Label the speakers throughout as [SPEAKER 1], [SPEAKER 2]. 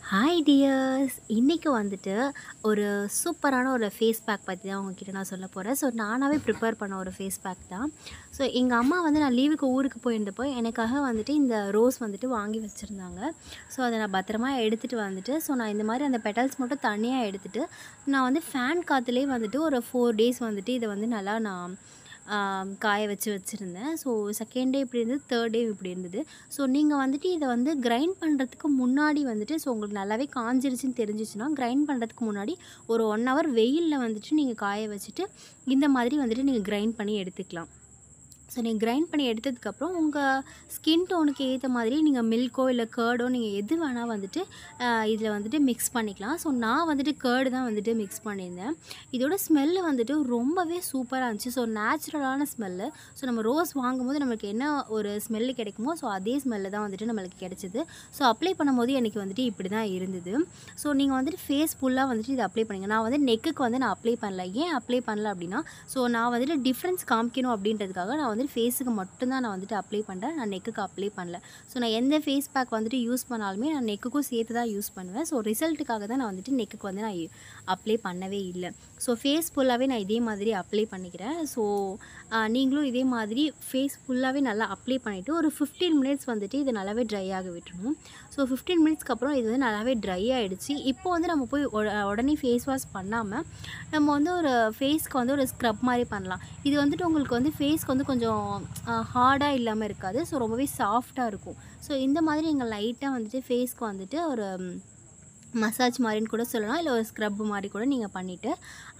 [SPEAKER 1] Hi tears! இன்னைக்கு வந்துட்டு ஒரு சூப்பரான ஒரு ஃபேஸ் பேக் பத்தி தான் உங்ககிட்ட நான் சொல்ல போறேன். ஸோ நானாவே ப்ரிப்பேர் பண்ண ஒரு ஃபேஸ் பேக் தான். ஸோ எங்க அம்மா வந்து நான் லீவுக்கு ஊருக்கு போயிருந்தப்போ எனக்காக வந்துட்டு இந்த ரோஸ் வந்துட்டு வாங்கி வச்சுருந்தாங்க. ஸோ அத நான் பத்திரமா எடுத்துட்டு வந்துட்டு, நான் இந்த மாரி அந்த பெட்டல்ஸ் மட்டும் தனியா எடுத்துட்டு, நான் வந்து ஃபேன் காத்துலயே வந்துட்டு ஒரு 4 டேஸ் வந்துட்டு இத வந்து நல்லா நான் காய வச்சிருந்தேன். ஸோ செகண்ட் டே இப்படி இருந்தது, தேர்ட் டே இப்படி இருந்தது. ஸோ நீங்க வந்துட்டு இத வந்து கிரைண்ட் பண்ணுறதுக்கு முன்னாடி வந்துட்டு உங்களுக்கு நல்லாவே காஞ்சிருச்சுன்னு தெரிஞ்சிச்சுன்னா, கிரைண்ட் பண்ணுறதுக்கு முன்னாடி ஒரு 1 ஹவர் வெயில்ல வந்துட்டு நீங்க காய வச்சுட்டு, இந்த மாதிரி வந்துட்டு நீங்க கிரைண்ட் பண்ணி எடுத்துக்கலாம். ஸோ நீங்க கிரைண்ட் பண்ணி எடுத்ததுக்கப்புறம், உங்க ஸ்கின் டோனுக்கு ஏத்த மாதிரி நீங்க மில்க்கோ இல்ல கர்டோ நீங்க எது வேணா வந்துட்டு இதில வந்துட்டு மிக்ஸ் பண்ணிக்கலாம். ஸோ நான் வந்துட்டு கர்டு தான் வந்துட்டு மிக்ஸ் பண்ணியிருந்தேன். இதோட ஸ்மெல்லு வந்துட்டு ரொம்பவே சூப்பரா இருந்துச்சு. ஸோ நேச்சுரலான ஸ்மெல்லு. ஸோ நம்ம ரோஸ் வாங்கும்போது நம்மளுக்கு என்ன ஒரு ஸ்மெல்லு கிடைக்குமோ, ஸோ அதே ஸ்மெல்லு தான் வந்துட்டு நம்மளுக்கு கிடைச்சது. ஸோ அப்ளை பண்ணும்போது எனக்கு வந்துட்டு இப்படி தான் இருந்தது. ஸோ நீங்க வந்துட்டு ஃபேஸ் ஃபுல்லா வந்துட்டு இத அப்ளை பண்ணுங்க. நான் வந்து நெக்குக்கு வந்து நான் அப்ளை பண்ணல. ஏன் அப்ளை பண்ணல அப்டின்னா, ஸோ நான் வந்துட்டு டிஃப்ரென்ஸ் காமிக்கணும் அப்படின்றதுக்காக நான் வந்து ஃபேஸுக்கு மட்டும் தான் நான் வந்துட்டு அப்ளை பண்ணுறேன். நான் நெக்குக்கு அப்ளை பண்ணல. ஸோ நான் எந்த ஃபேஸ் பேக் வந்துட்டு யூஸ் பண்ணாலுமே நான் நெக்குக்கும் சேர்த்து தான் யூஸ் பண்ணுவேன். ஸோ ரிசல்ட்டுக்காக தான் நான் வந்துட்டு நெக்குக்கு வந்து நான் அப்ளை பண்ணவே இல்ல. ஸோ ஃபேஸ் ஃபுல்லாவே நான் இதே மாதிரி அப்ளை பண்ணிக்கிறேன். ஸோ நீங்களும் இதே மாதிரி ஃபேஸ் ஃபுல்லாவே நல்லா அப்ளை பண்ணிவிட்டு ஒரு 15 மினிட்ஸ் வந்துட்டு இத நல்லாவே ட்ரை ஆக விட்டுறணும். ஸோ 15 மினிட்ஸ்க்கு அப்புறம் இது வந்து நல்லாவே ட்ரை ஆயிடுச்சு. இப்போ வந்து நம்ம போய் உடனே ஃபேஸ் வாஷ் பண்ணாம, நம்ம வந்து ஒரு ஃபேஸ்க்கு வந்து ஒரு ஸ்க்ரப் மாரி பண்ணலாம். இது வந்துட்டு உங்களுக்கு வந்து ஃபேஸ்க்கு வந்து கொஞ்சம் ஹார்டா இல்லாம இருக்காது. ஸோ ரொம்பவே சாஃப்ட்டா இருக்கும். ஸோ இந்த மாதிரி நீங்க லைட்டா வந்துட்டு ஃபேஸ்க்கு வந்துட்டு ஒரு மசாஜ் மாரின்னு கூட சொல்லலாம். இல்ல ஒரு ஸ்க்ரப் மாரி கூட நீங்க பண்ணிட்டு,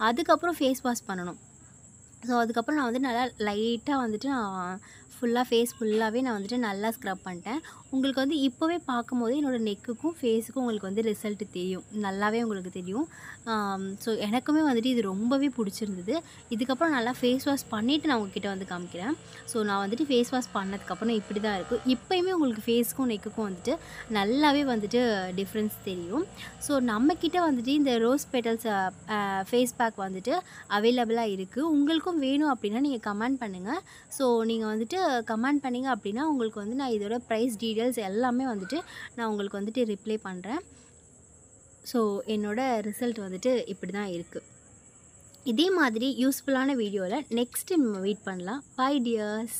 [SPEAKER 1] அதுக்கப்புறம் ஃபேஸ் வாஷ் பண்ணணும். ஸோ அதுக்கப்புறம் நான் வந்து நல்லா லைட்டா வந்துட்டு நான் ஃபேஸ் ஃபுல்லாவே நான் வந்துட்டு நல்லா ஸ்க்ரப் பண்ணிட்டேன். உங்களுக்கு வந்து இப்போவே பார்க்கும்போது என்னோட நெக்குக்கும், ஃபேஸுக்கும் உங்களுக்கு வந்து ரிசல்ட் தெரியும். நல்லாவே உங்களுக்கு தெரியும். ஸோ எனக்குமே வந்துட்டு இது ரொம்பவே பிடிச்சிருந்தது. இதுக்கப்புறம் நல்லா ஃபேஸ் வாஷ் பண்ணிவிட்டு நான் உங்ககிட்ட வந்து காமிக்கிறேன். ஸோ நான் வந்துட்டு ஃபேஸ் வாஷ் பண்ணதுக்கப்புறம் இப்படி தான் இருக்கும். இப்பயுமே உங்களுக்கு ஃபேஸ்க்கும், நெக்குக்கும் வந்துட்டு நல்லாவே வந்துட்டு டிஃப்ரென்ஸ் தெரியும். ஸோ நம்மக்கிட்ட வந்துட்டு இந்த ரோஸ் பெட்டல்ஸ் ஃபேஸ் பேக் வந்துட்டு அவைலபிளா இருக்கு. உங்களுக்கும் வேணும் அப்படின்னா நீங்க கமெண்ட் பண்ணுங்க. ஸோ நீங்க வந்துட்டு கமெண்ட் பண்ணீங்க அப்படின்னா, உங்களுக்கு வந்து நான் இதோட ப்ரைஸ் டீட்டெயில்ஸ் எல்லாமே வந்துட்டு நான் உங்களுக்கு வந்துட்டு ரிப்ளை பண்றேன். ஸோ என்னோட ரிசல்ட் வந்துட்டு இப்படி தான் இருக்கு. இதே மாதிரி யூஸ்ஃபுல்லான வீடியோல நெக்ஸ்ட் நம்ம மீட் பண்ணலாம். Bye tears.